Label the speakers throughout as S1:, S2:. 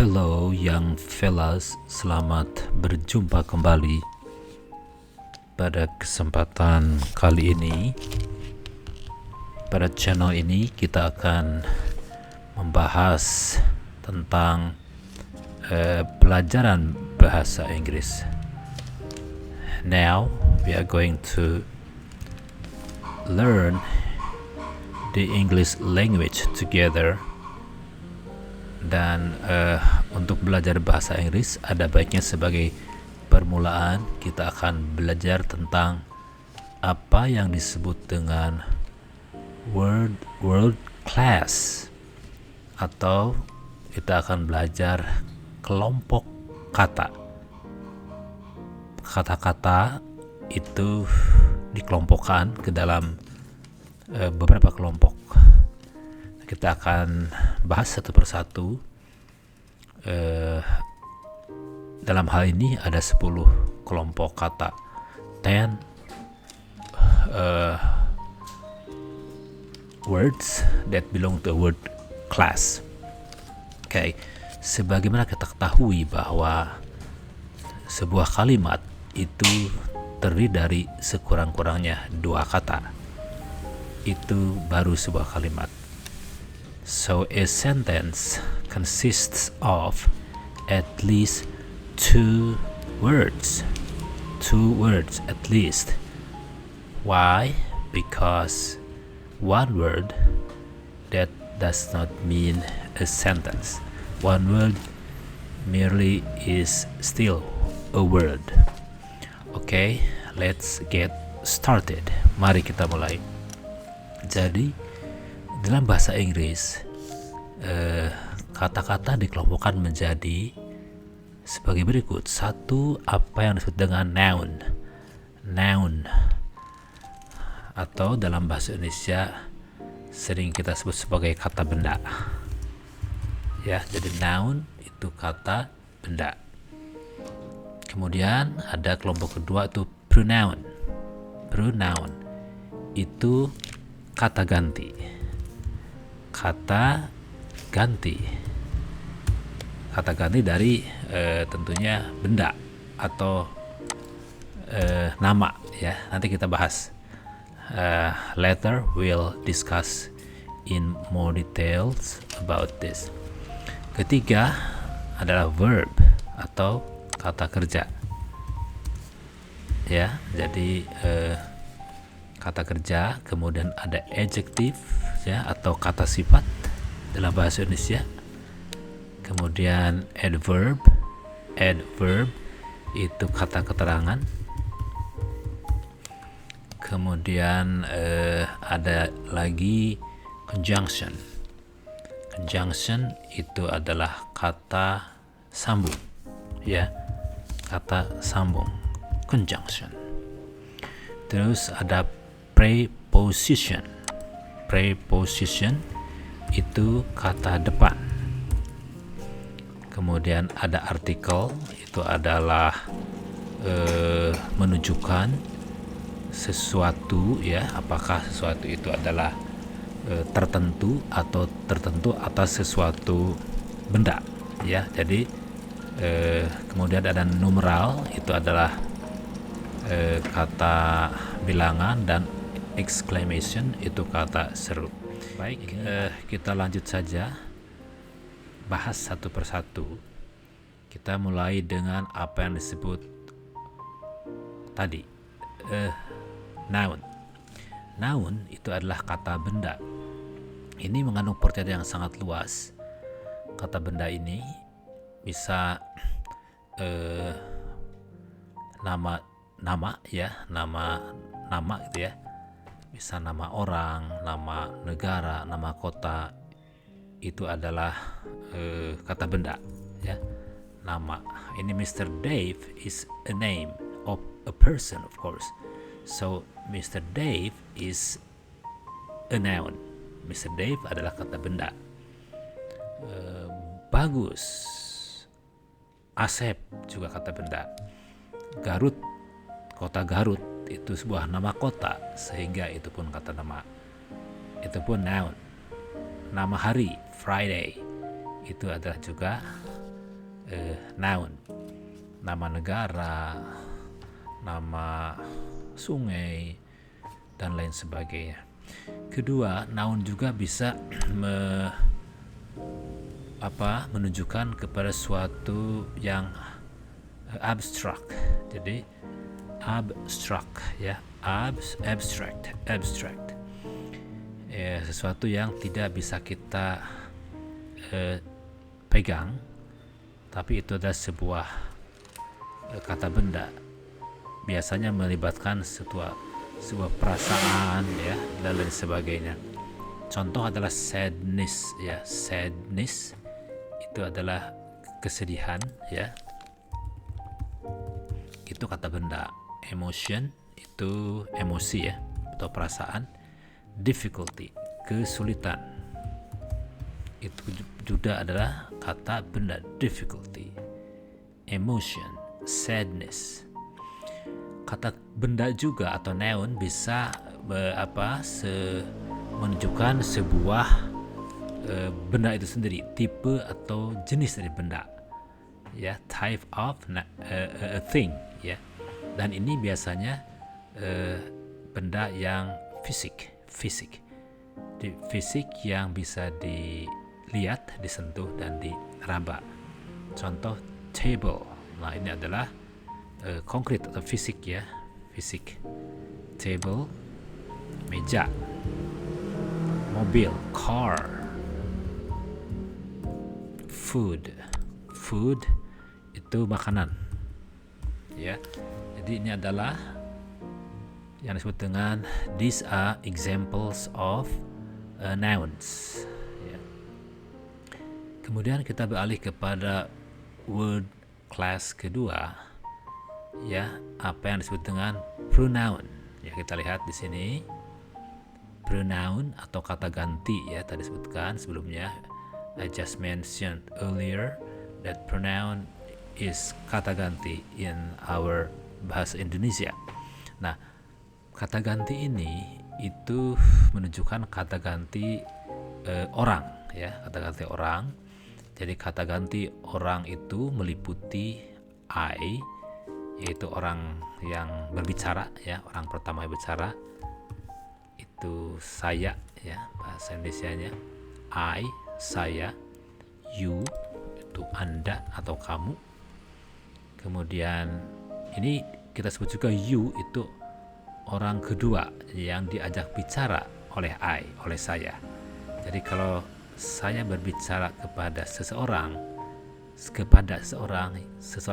S1: Hello young fellas, selamat berjumpa kembali. Pada kesempatan kali ini, pada channel ini kita akan membahas tentang pelajaran bahasa Inggris. Now we are going to learn the English language together. Dan untuk belajar bahasa Inggris ada baiknya sebagai permulaan kita akan belajar tentang apa yang disebut dengan world class, atau kita akan belajar kelompok kata. Kata-kata itu dikelompokkan ke dalam beberapa kelompok. Kita akan bahas satu persatu. Dalam hal ini ada 10 kelompok kata, 10 words that belong to a word class. Okay. Sebagaimana kita ketahui bahwa sebuah kalimat itu terdiri dari sekurang-kurangnya 2 kata. Itu baru sebuah kalimat. So a sentence consists of at least 2 words. 2 words at least. Why? Because one word that does not mean a sentence. One word merely is still a word. Okay, let's get started. Mari kita mulai. Jadi dalam bahasa Inggris, kata-kata dikelompokkan menjadi sebagai berikut. 1, apa yang disebut dengan noun, atau dalam bahasa Indonesia sering kita sebut sebagai kata benda. Ya, jadi noun itu kata benda. Kemudian ada kelompok kedua itu pronoun. Pronoun itu kata ganti. Kata ganti dari tentunya benda atau nama, ya. Nanti kita bahas. Later we'll discuss in more details about this. Ketiga adalah verb atau kata kerja, ya. Jadi kata kerja, kemudian ada adjective, ya, atau kata sifat dalam bahasa Indonesia. Kemudian adverb itu kata keterangan. Kemudian ada lagi conjunction itu adalah kata sambung, ya, kata sambung, conjunction. Terus ada preposition itu kata depan. Kemudian ada artikel, itu adalah menunjukkan sesuatu, ya, apakah sesuatu itu adalah tertentu atau tertentu atas sesuatu benda, ya. Jadi kemudian ada numeral, itu adalah kata bilangan, dan exclamation itu kata seru. Baik, kita lanjut saja bahas satu persatu. Kita mulai dengan apa yang disebut tadi, noun itu adalah kata benda. Ini mengandung pengertian yang sangat luas. Kata benda ini bisa nama ya, nama gitu ya. Bisa nama orang, nama negara, nama kota, itu adalah kata benda, ya. Nama. Ini Mr. Dave is a name of a person, of course. So Mr. Dave is a noun. Mr. Dave adalah kata benda. Bagus, Asep juga kata benda. Garut, kota Garut itu sebuah nama kota, sehingga itu pun kata nama, itu pun noun. Nama hari, Friday, itu adalah juga noun, nama negara, nama sungai, dan lain sebagainya. Kedua, noun juga bisa menunjukkan kepada suatu yang abstrak. Jadi abstrak ya, abstract. Sesuatu yang tidak bisa kita pegang, tapi itu adalah sebuah kata benda, biasanya melibatkan sebuah perasaan ya, dan lain sebagainya. Contoh adalah sadness ya. Sadness itu adalah kesedihan ya, itu kata benda. Emotion itu emosi ya, atau perasaan. Difficulty, kesulitan, itu juga adalah kata benda. Difficulty, emotion, sadness. Kata benda juga atau noun bisa menunjukkan sebuah benda itu sendiri, tipe atau jenis dari benda ya, type of a thing ya. Dan ini biasanya benda yang fisik yang bisa dilihat, disentuh, dan diraba. Contoh table. Nah, ini adalah konkret atau fisik ya, fisik. Table, meja. Mobil, car. Food itu makanan ya. Jadi ini adalah yang disebut dengan these are examples of nouns ya. Kemudian kita beralih kepada word class kedua ya, apa yang disebut dengan pronoun ya. Kita lihat di sini pronoun atau kata ganti ya, tadi disebutkan sebelumnya. I just mentioned earlier that pronoun is kata ganti in our bahasa Indonesia. Nah, kata ganti ini itu menunjukkan kata ganti orang ya, kata ganti orang. Jadi kata ganti orang itu meliputi I, yaitu orang yang berbicara ya, orang pertama yang bicara. Itu saya ya, bahasa Indonesianya. I, saya. You, itu Anda atau kamu. Kemudian ini kita sebut juga you, itu orang kedua yang diajak bicara oleh I, oleh saya. Jadi kalau saya berbicara kepada seseorang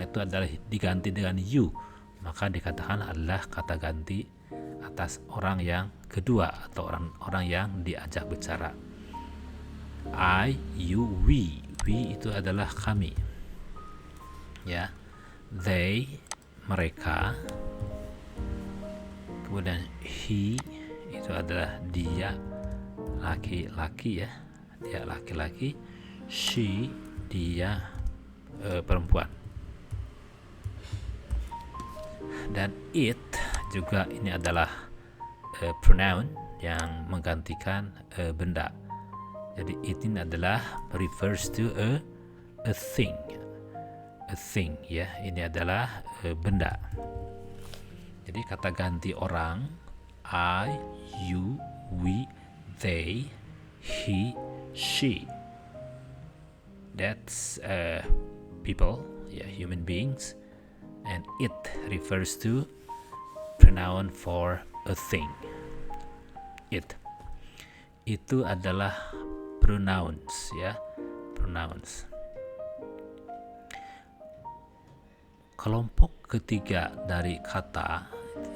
S1: itu adalah diganti dengan you, maka dikatakan adalah kata ganti atas orang yang kedua atau orang yang diajak bicara. I, you, we itu adalah kami ya. They, mereka. Kemudian he itu adalah dia, laki-laki ya, dia laki-laki. She, dia perempuan. Dan it juga ini adalah pronoun yang menggantikan benda. Jadi it ini adalah refers to a thing ya, ini adalah benda. Jadi kata ganti orang I, you, we, they, he, she. That's people ya, human beings. And it refers to pronoun for a thing. It itu adalah pronouns ya, pronouns. Kelompok ketiga dari kata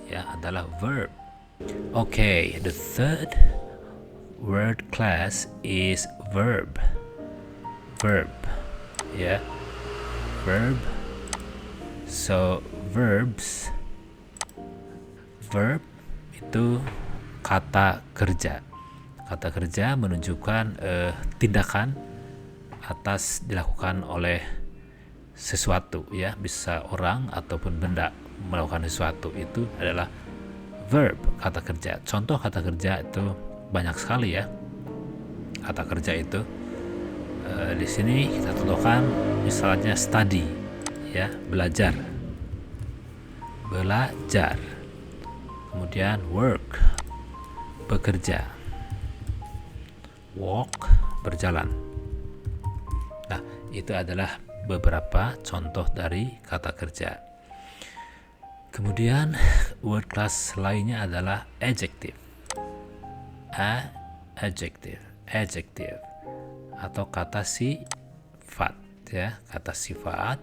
S1: ya adalah verb. Okay, the third word class is verb. Verb ya, verb. So verb itu kata kerja. Kata kerja menunjukkan tindakan atas dilakukan oleh sesuatu ya, bisa orang ataupun benda melakukan sesuatu, itu adalah verb, kata kerja. Contoh kata kerja itu banyak sekali ya. Kata kerja itu di sini kita contohkan misalnya study, ya, belajar. Kemudian work, bekerja. Walk, berjalan. Nah, itu adalah beberapa contoh dari kata kerja. Kemudian word class lainnya adalah adjective. Adjective atau kata sifat, ya, kata sifat,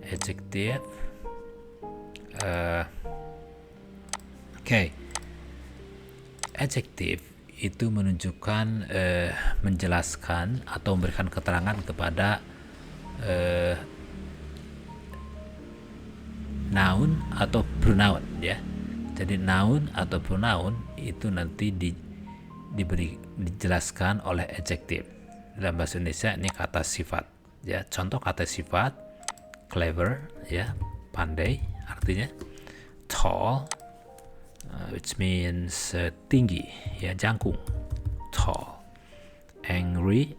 S1: adjective. Adjective itu menunjukkan, menjelaskan atau memberikan keterangan kepada noun atau pronoun, ya. Jadi noun atau pronoun itu nanti dijelaskan oleh adjective. Dalam bahasa Indonesia ini kata sifat, ya. Contoh kata sifat: clever, ya, pandai artinya. Tall, which means tinggi, ya, jangkung, tall. Angry,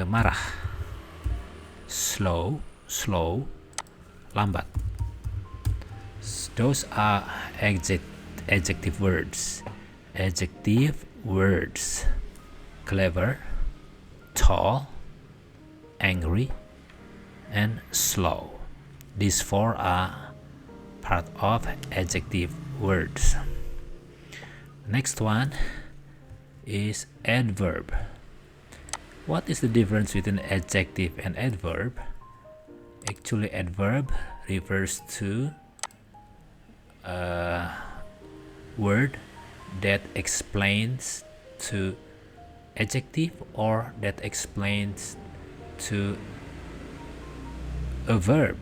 S1: marah. Slow, lambat. Those are adjective words. Clever, tall, angry, and slow. These four are part of adjective words. Next one is adverb. What is the difference between adjective and adverb? Actually, adverb refers to a word that explains to adjective or that explains to a verb.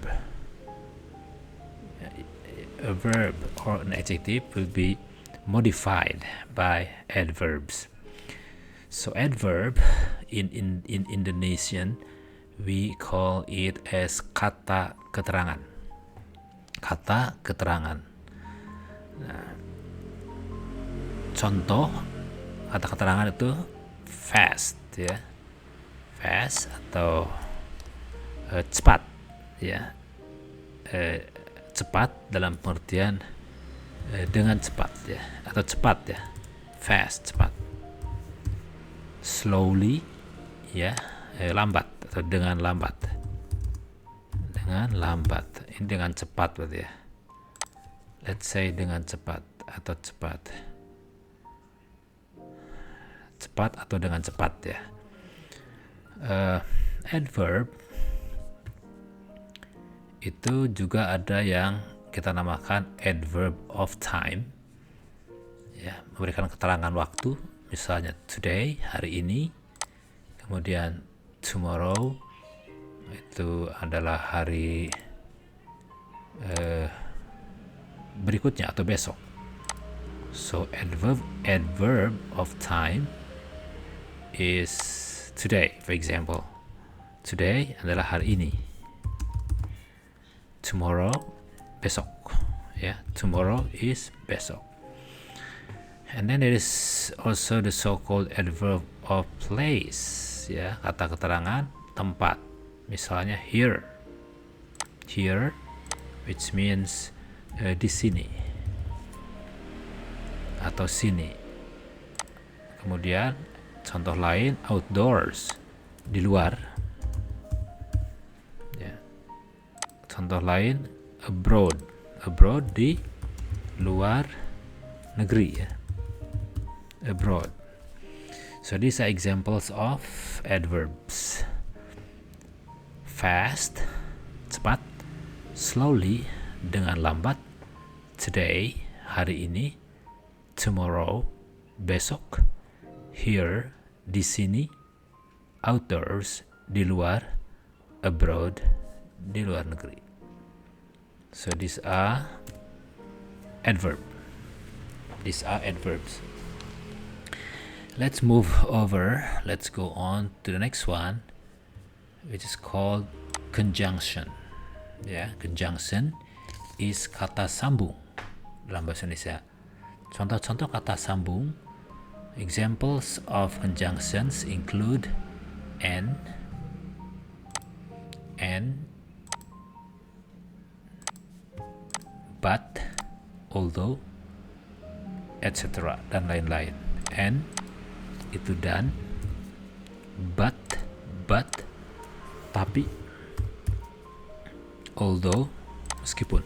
S1: A verb or an adjective will be modified by adverbs. So adverb in Indonesian we call it as kata keterangan. Kata keterangan. Nah, contoh kata keterangan itu fast, ya. Fast atau cepat, ya. Cepat dalam pengertian dengan cepat, ya, atau cepat, ya. Fast, cepat. Slowly, ya, lambat atau dengan lambat. Dengan lambat, ini dengan cepat berarti, ya. Let's say dengan cepat atau cepat. Cepat atau dengan cepat, ya. Adverb itu juga ada yang kita namakan adverb of time, ya, memberikan keterangan waktu, misalnya today, hari ini. Kemudian tomorrow itu adalah hari berikutnya atau besok. So adverb of time is today, for example. Today adalah hari ini. Tomorrow, besok, ya. Tomorrow is besok. And then there is also the so-called adverb of place, ya, kata keterangan tempat. Misalnya here, which means di sini atau sini. Kemudian contoh lain outdoors, di luar. Ya. Contoh lain abroad di luar negeri, ya. Abroad. So these are examples of adverbs. Fast, cepat. Slowly, dengan lambat. Today, hari ini. Tomorrow, besok. Here, di sini. Outdoors, di luar. Abroad, di luar negeri. So these are adverbs. Let's move over. Let's go on to the next one, which is called conjunction. Ya, conjunction is kata sambung dalam bahasa Indonesia. Contoh-contoh kata sambung. Examples of conjunctions include and but, although, etc. dan lain-lain. And itu dan, but, tapi, although, meskipun.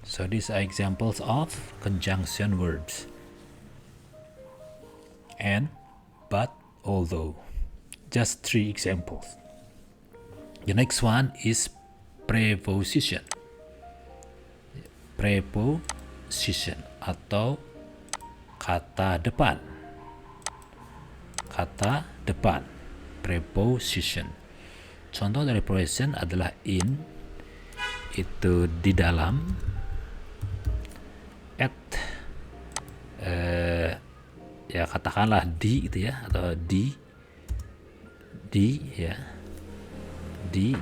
S1: So these are examples of conjunction verbs. And, but, although. Just 3 examples. The next one is preposition. Preposition atau kata depan. Kata depan. Preposition. Contoh dari preposition adalah in, itu di dalam, at, ya katakanlah di gitu ya, atau di ya, di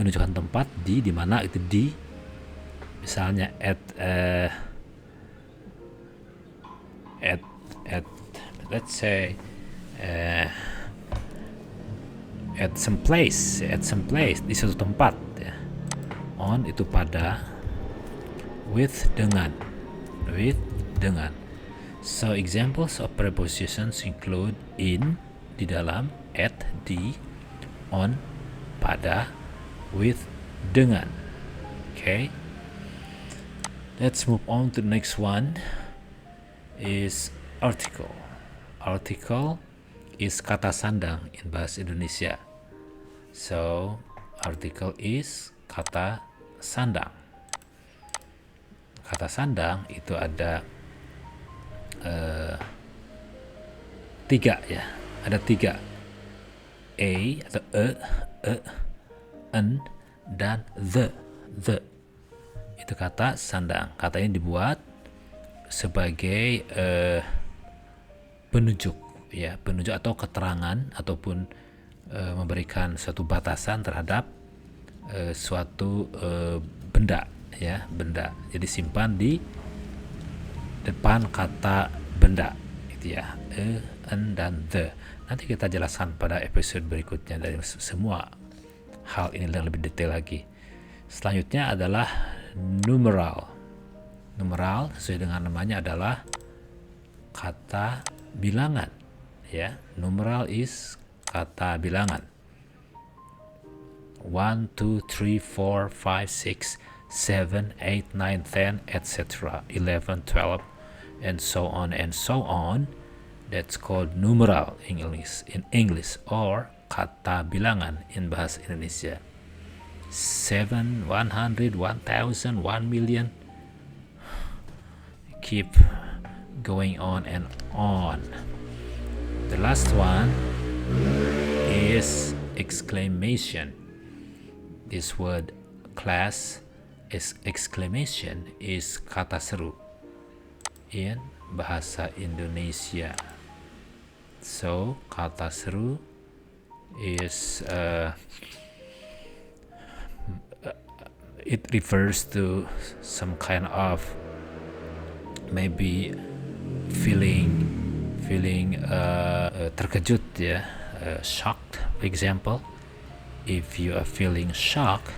S1: menunjukkan tempat, di mana itu di, misalnya at let's say at some place di suatu tempat ya. On itu pada, with dengan. So examples of prepositions include in, di dalam, at, di, on, pada, with, dengan. Okay, let's move on to the next one is article. Article is kata sandang in bahasa Indonesia. So article is kata sandang. Kata sandang itu ada 3 ya. Ada 3. A atau an, dan the. Itu kata sandang. Kata ini dibuat sebagai penunjuk ya, penunjuk atau keterangan ataupun memberikan suatu batasan terhadap suatu benda ya, benda. Jadi simpan di depan kata benda itu ya, an, dan the. Nanti kita jelaskan pada episode berikutnya dari semua hal ini yang lebih detail lagi. Selanjutnya adalah numeral. Numeral sesuai dengan namanya adalah kata bilangan ya. Numeral is kata bilangan. 1, 2, 3, 4, 5, 6, 7, 8, 9, 10, etc. 11, 12, and so on. That's called numeral in English, or kata bilangan in bahasa Indonesia. 7, 100, 1000, 1 million. Keep going on and on. The last one is exclamation. This word class is exclamation is kata seru in bahasa Indonesia. So kata seru is it refers to some kind of maybe feeling terkejut ya, shocked. For example, if you are feeling shocked,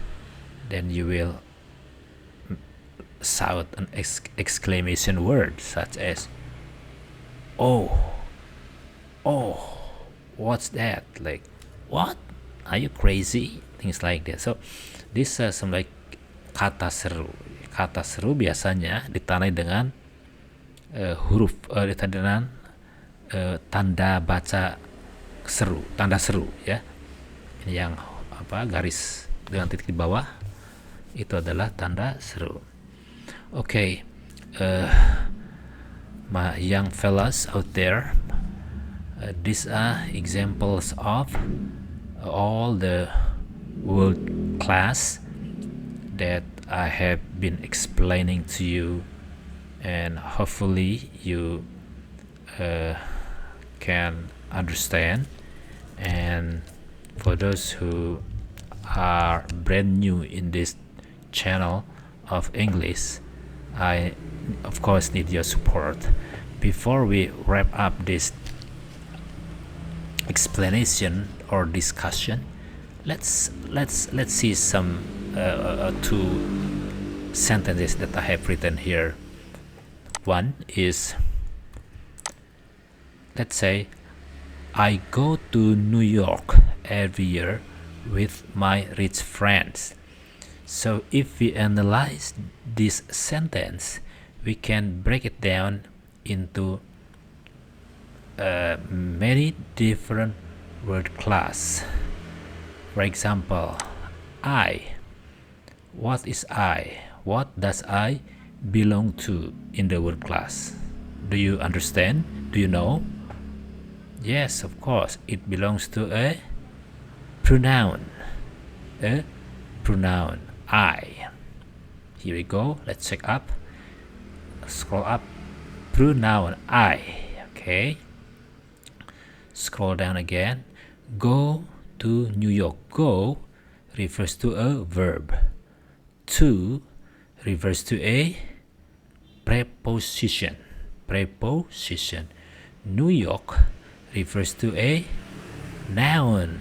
S1: then you will shout an exclamation word such as oh, what's that? Like, what? Are you crazy? Things like that. So this is some like kata seru. Kata seru biasanya ditandai dengan huruf ditandai dengan tanda baca seru, tanda seru ya. Ini yang garis dengan titik di bawah itu adalah tanda seru. Okay, my young fellas out there, these are examples of all the world class that I have been explaining to you, and hopefully you can understand. And for those who are brand new in this channel of English, I of course need your support. Before we wrap up this explanation or discussion, let's see some two sentences that I have written here. One is, let's say, I go to New York every year with my rich friends. So if we analyze this sentence, we can break it down into many different word class. For example, I. What is I? What does I belong to in the word class? Do you understand? Do you know? Yes, of course, it belongs to a pronoun. A pronoun, I. Here we go. Let's check up. Scroll up. Pronoun, I. Okay. Scroll down again. Go to New York. Go refers to a verb. To refers to a preposition. Preposition. New York refers to a noun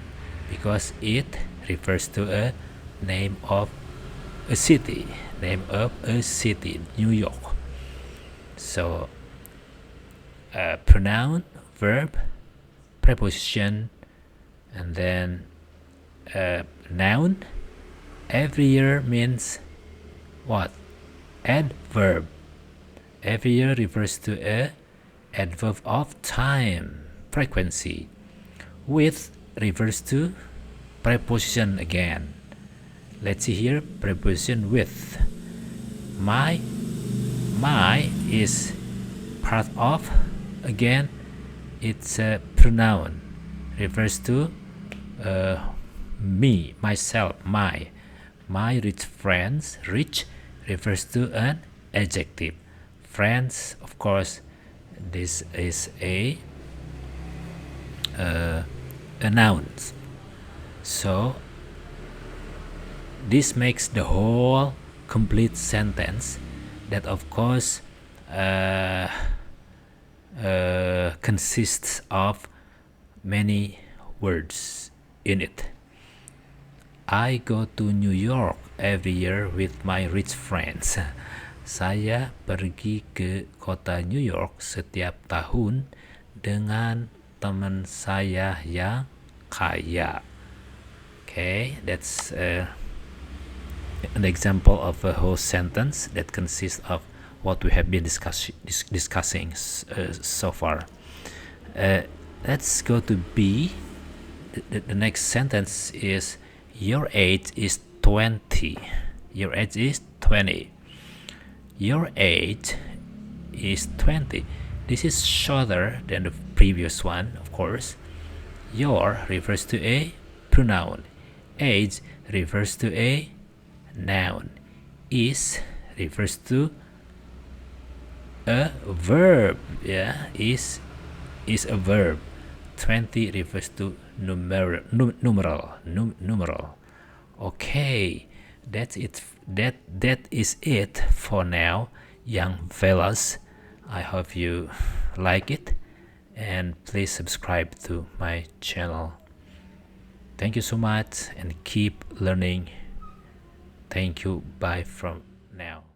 S1: because it refers to a name of a city. Name of a city, New York. So pronoun, verb, preposition, and then noun. Every year means what? Adverb. Every year refers to a adverb of time, frequency. With refers to preposition again. Let's see here, preposition with. My is part of, again, it's a pronoun. Refers to me, myself, my rich friends. Rich refers to an adjective. Friends, of course, this is a noun. So this makes the whole complete sentence that, of course, consists of many words in it. I go to New York every year with my rich friends. Saya pergi ke kota New York setiap tahun dengan teman saya yang kaya. Okay, that's an example of a whole sentence that consists of what we have been discussing so far. Let's go to B. The next sentence is, your age is 20. Your age is 20. Your age is 20. This is shorter than the previous one, of course. Your refers to a pronoun. Age refers to a noun. Is refers to a verb. Yeah, is a verb. 20 refers to numeral. Okay, that's it. That is it for now, young fellas. I hope you like it, and please subscribe to my channel. Thank you so much, and keep learning. Thank you. Bye from now.